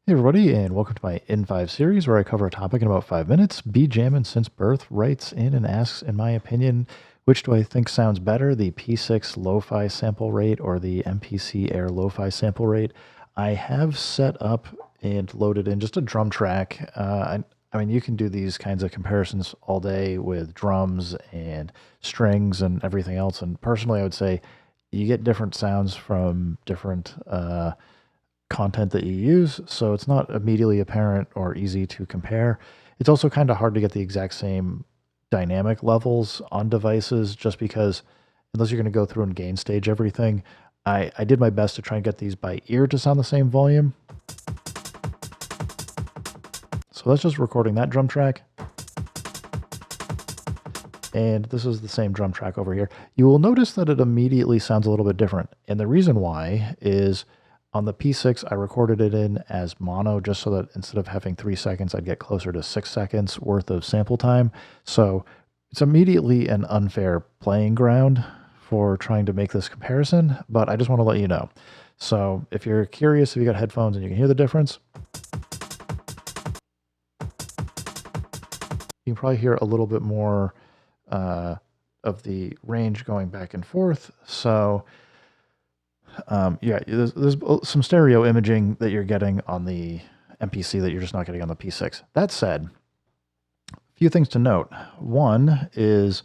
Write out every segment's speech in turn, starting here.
Hey everybody, and welcome to my in5 series where I cover a topic in about 5 minutes. B Jammin' Since Birth writes in and asks, in my opinion, which do I think sounds better, the P6 Lo-Fi sample rate or the MPC Air Lo-Fi sample rate? I have set up and loaded in just a drum track. I mean, you can do these kinds of comparisons all day with drums and strings and everything else. And personally, I would say you get different sounds from different content that you use, so it's not immediately apparent or easy to compare. It's also kind of hard to get the exact same dynamic levels on devices just because unless you're going to go through and gain stage everything, I did my best to try and get these by ear to sound the same volume. So that's just recording that drum track. And this is the same drum track over here. You will notice that it immediately sounds a little bit different. And the reason why is on the P6, I recorded it in as mono just so that instead of having 3 seconds, I'd get closer to 6 seconds worth of sample time. So it's immediately an unfair playing ground for trying to make this comparison, but I just want to let you know. So if you're curious, if you got headphones and you can hear the difference, you can probably hear a little bit more of the range going back and forth. So yeah, there's some stereo imaging that you're getting on the MPC that you're just not getting on the P6. That said, a few things to note. One is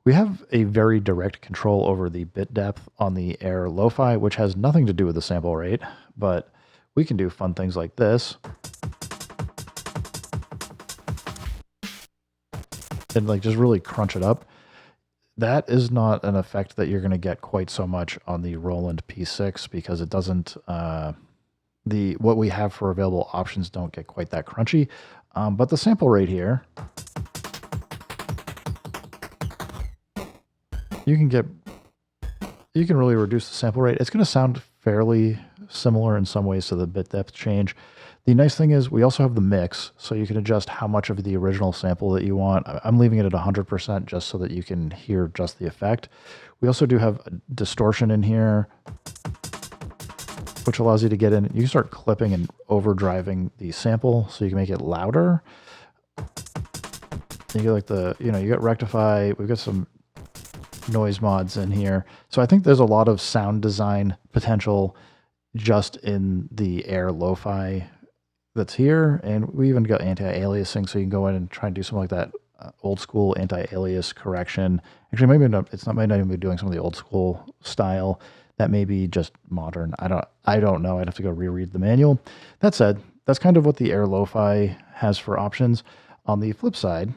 we have a very direct control over the bit depth on the Air LoFi, which has nothing to do with the sample rate, but we can do fun things like this. And like just really crunch it up. That is not an effect that you're going to get quite so much on the Roland P6 because it doesn't, what we have for available options don't get quite that crunchy. But the sample rate here, you can really reduce the sample rate. It's going to sound fairly similar in some ways to the bit depth change. The nice thing is we also have the mix, so you can adjust how much of the original sample that you want. I'm leaving it at 100% just so that you can hear just the effect. We also do have distortion in here, which allows you to get in. You can start clipping and overdriving the sample so you can make it louder. You get like you got rectify. We've got some noise mods in here. So I think there's a lot of sound design potential just in the Air Lo-Fi that's here. And we even got anti-aliasing, so you can go in and try and do something like that old school anti-alias correction. Actually, maybe not, might not even be doing some of the old school style. That may be just modern. I don't know. I'd have to go reread the manual. That said, that's kind of what the Air Lo-Fi has for options. On the flip side,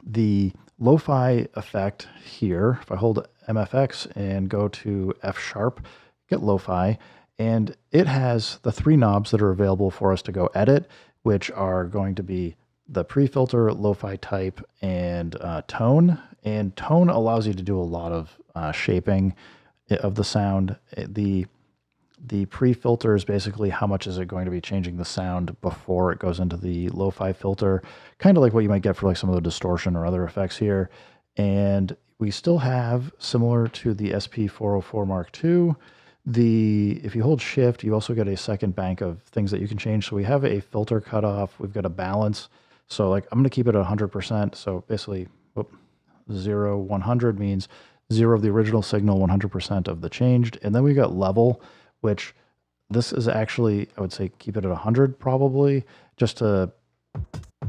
the Lo-Fi effect here, if I hold MFX and go to F sharp, get Lo-Fi, and it has the 3 knobs that are available for us to go edit, which are going to be the pre-filter, Lo-Fi type, and tone. And tone allows you to do a lot of shaping of the sound. The pre-filter is basically how much is it going to be changing the sound before it goes into the Lo-Fi filter, kind of like what you might get for like some of the distortion or other effects here. And we still have, similar to the SP404 Mark II, if you hold shift, you also get a second bank of things that you can change. So we have a filter cutoff, we've got a balance. So like I'm going to keep it at 100%. So basically 0, 100 means 0 of the original signal, 100% of the changed. And then we got level, which this is actually, I would say keep it at 100 probably, just to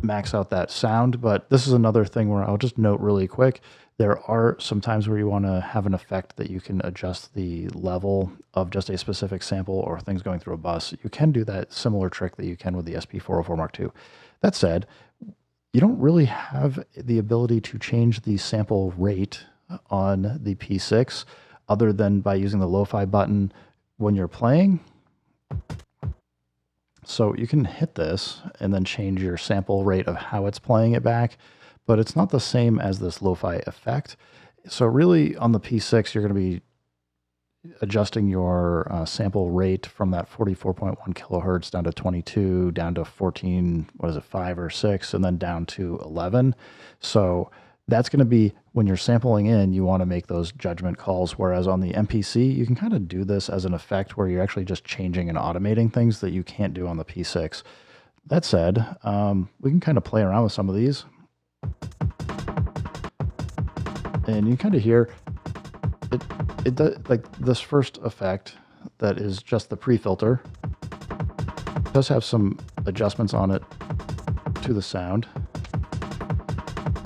max out that sound. But this is another thing where I'll just note really quick, there are some times where you want to have an effect that you can adjust the level of just a specific sample or things going through a bus. You can do that similar trick that you can with the SP404 Mark II. That said, you don't really have the ability to change the sample rate on the P6 other than by using the Lo-Fi button when you're playing. So you can hit this and then change your sample rate of how it's playing it back, but it's not the same as this Lo-Fi effect. So really on the P6, you're going to be adjusting your sample rate from that 44.1 kilohertz down to 22, down to 14, 5 or 6, and then down to 11. So That's going to be when you're sampling in, you want to make those judgment calls. Whereas on the MPC, you can kind of do this as an effect where you're actually just changing and automating things that you can't do on the P6. That said, we can kind of play around with some of these. And you kind of hear it does, like this first effect that is just the pre-filter. It does have some adjustments on it to the sound.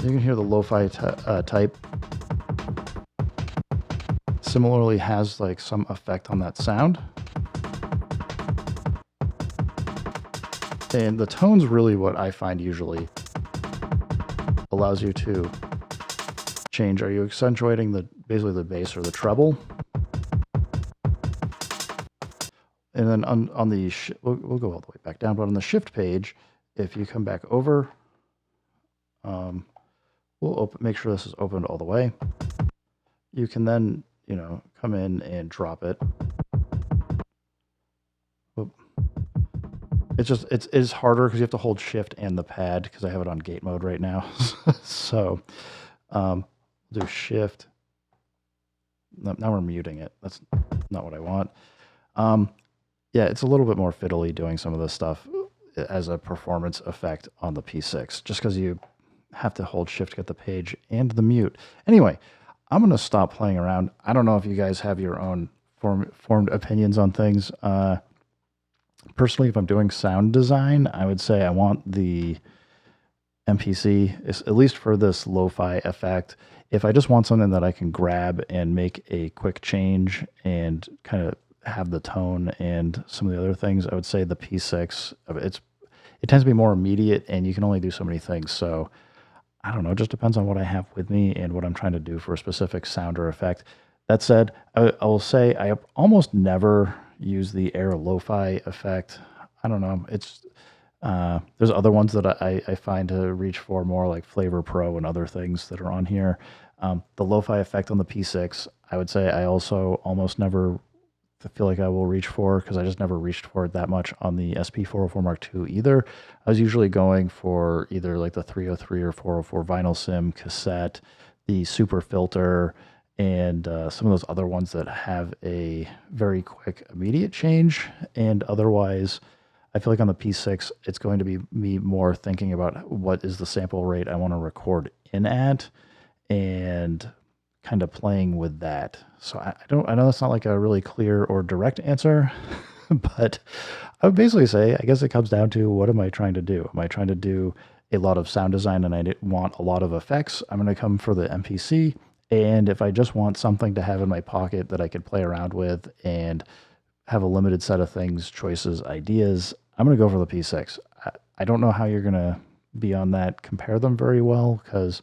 You can hear the lo-fi type. Similarly has like some effect on that sound. And the tone's really what I find usually allows you to change. Are you accentuating basically the bass or the treble? And then on the, we'll go all the way back down, but on the shift page, if you come back over, we'll make sure this is opened all the way. You can then, come in and drop it. It is harder because you have to hold shift and the pad because I have it on gate mode right now. So do shift. Now we're muting it. That's not what I want. Yeah, it's a little bit more fiddly doing some of this stuff as a performance effect on the P6, just because you have to hold shift to get the page and the mute. Anyway, I'm going to stop playing around. I don't know if you guys have your own formed opinions on things. Personally, if I'm doing sound design, I would say I want the MPC, at least for this lo-fi effect. If I just want something that I can grab and make a quick change and kind of have the tone and some of the other things, I would say the P6. It tends to be more immediate, and you can only do so many things. So I don't know. It just depends on what I have with me and what I'm trying to do for a specific sound or effect. That said, I will say I almost never use the Air LoFi effect. I don't know. There's other ones that I find to reach for more, like Flavor Pro and other things that are on here. The lo-fi effect on the P6, I would say I also almost never feel like I will reach for, because I just never reached for it that much on the SP404 Mark II either. I was usually going for either like the 303 or 404 vinyl sim cassette, the super filter, and some of those other ones that have a very quick immediate change. And otherwise, I feel like on the P6, it's going to be me more thinking about what is the sample rate I want to record in at, and kind of playing with that. So I know that's not like a really clear or direct answer, but I would basically say, I guess it comes down to, what am I trying to do? Am I trying to do a lot of sound design and I want a lot of effects? I'm going to come for the MPC. And if I just want something to have in my pocket that I could play around with and have a limited set of things, choices, ideas, I'm going to go for the P6. I don't know how you're going to be on that, compare them very well, because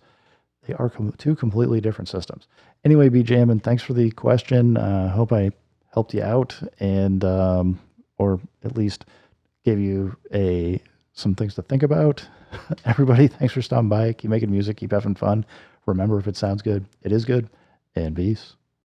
they are two completely different systems. Anyway, BJM, thanks for the question. Hope I helped you out, and or at least gave you some things to think about. Everybody, thanks for stopping by. Keep making music, keep having fun. Remember, if it sounds good, it is good. And peace.